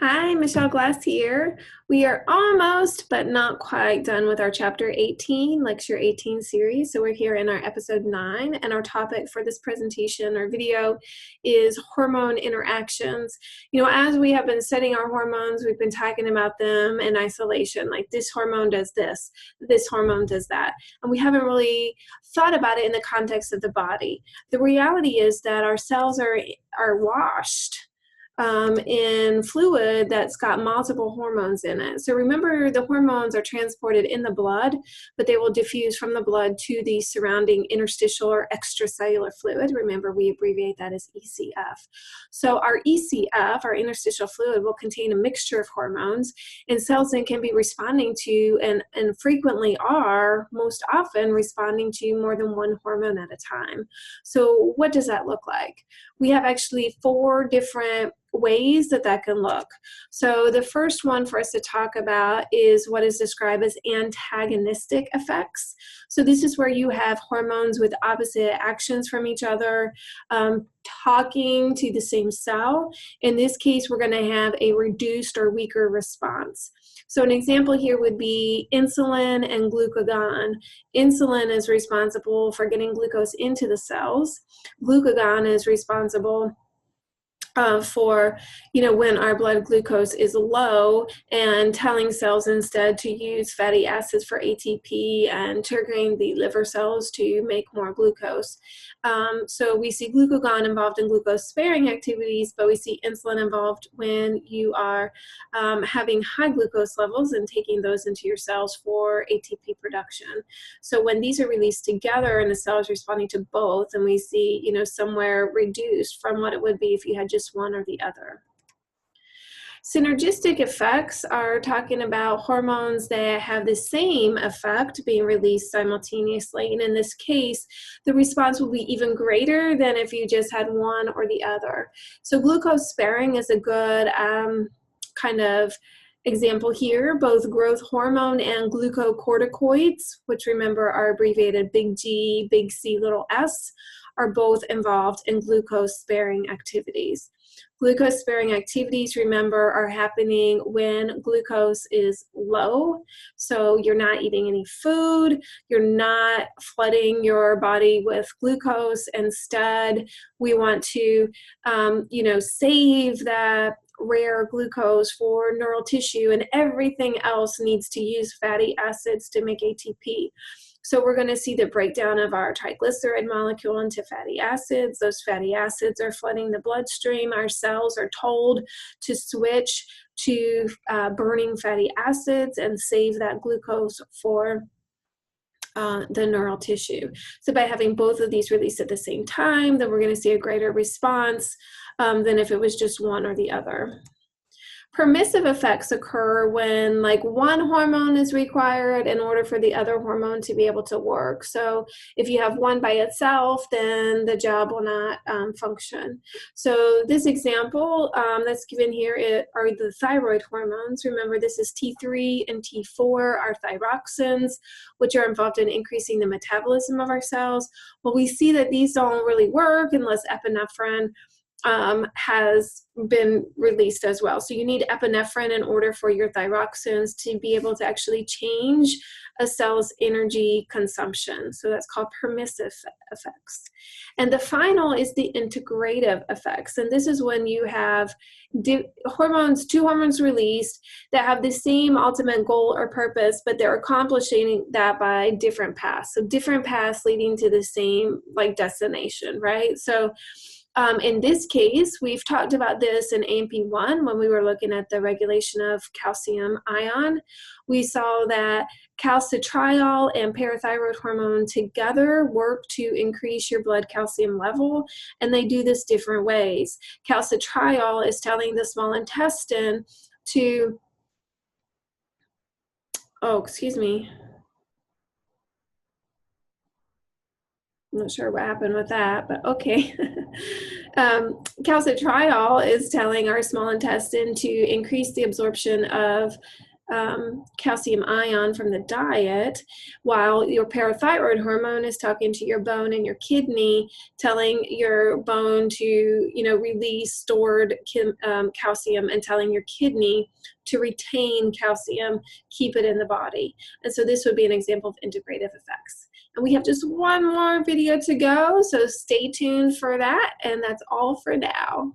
Hi, Michelle Glass here. We are almost, but not quite done with our chapter 18, lecture 18 series. So we're here in our episode 9, and our topic for this presentation or video is hormone interactions. You know, as we have been studying our hormones, we've been talking about them in isolation, like this hormone does this hormone does that. And we haven't really thought about it in the context of the body. The reality is that our cells are washed in fluid that's got multiple hormones in it. So remember, the hormones are transported in the blood, but they will diffuse from the blood to the surrounding interstitial or extracellular fluid. Remember, we abbreviate that as ECF. So our ECF, our interstitial fluid, will contain a mixture of hormones, and cells then can be responding to, and frequently are, most often responding to more than one hormone at a time. So what does that look like? We have actually 4 different ways that can look. So the first one for us to talk about is what is described as antagonistic effects. So this is where you have hormones with opposite actions from each other talking to the same cell. In this case, we're going to have a reduced or weaker response. So an example here would be insulin and glucagon. Insulin is responsible for getting glucose into the cells. Glucagon is responsible for, when our blood glucose is low and telling cells instead to use fatty acids for ATP and triggering the liver cells to make more glucose. So we see glucagon involved in glucose sparing activities, but we see insulin involved when you are having high glucose levels and taking those into your cells for ATP production. So when these are released together and the cell is responding to both, and we see, somewhere reduced from what it would be if you had just one or the other. Synergistic effects are talking about hormones that have the same effect being released simultaneously. And in this case, the response will be even greater than if you just had one or the other. So glucose sparing is a good kind of example here. Both growth hormone and glucocorticoids, which remember are abbreviated big G, big C, little s, are both involved in glucose sparing activities. Glucose sparing activities, remember, are happening when glucose is low. So you're not eating any food, you're not flooding your body with glucose. Instead, we want to, save that rare glucose for neural tissue, and everything else needs to use fatty acids to make ATP. So we're going to see the breakdown of our triglyceride molecule into fatty acids. Those fatty acids are flooding the bloodstream. Our cells are told to switch to burning fatty acids and save that glucose for the neural tissue. So by having both of these released at the same time, then we're going to see a greater response than if it was just one or the other. Permissive effects occur when one hormone is required in order for the other hormone to be able to work. So if you have one by itself, then the job will not function. So this example that's given here are the thyroid hormones. Remember, this is T3 and T4 are thyroxins, which are involved in increasing the metabolism of our cells. Well, we see that these don't really work unless epinephrine has been released as well. So you need epinephrine in order for your thyroxins to be able to actually change a cell's energy consumption. So that's called permissive effects. And the final is the integrative effects. And this is when you have two hormones released that have the same ultimate goal or purpose, but they're accomplishing that by different paths. So different paths leading to the same destination, right? So in this case, we've talked about this in AMP1 when we were looking at the regulation of calcium ion. We saw that calcitriol and parathyroid hormone together work to increase your blood calcium level, and they do this different ways. Calcitriol is telling the small intestine to, I'm not sure what happened with that, but okay. Calcitriol is telling our small intestine to increase the absorption of calcium ion from the diet, while your parathyroid hormone is talking to your bone and your kidney, telling your bone to, you know, release stored calcium, and telling your kidney to retain calcium, keep it in the body. And so this would be an example of integrative effects. And we have just one more video to go, so stay tuned for that, and that's all for now.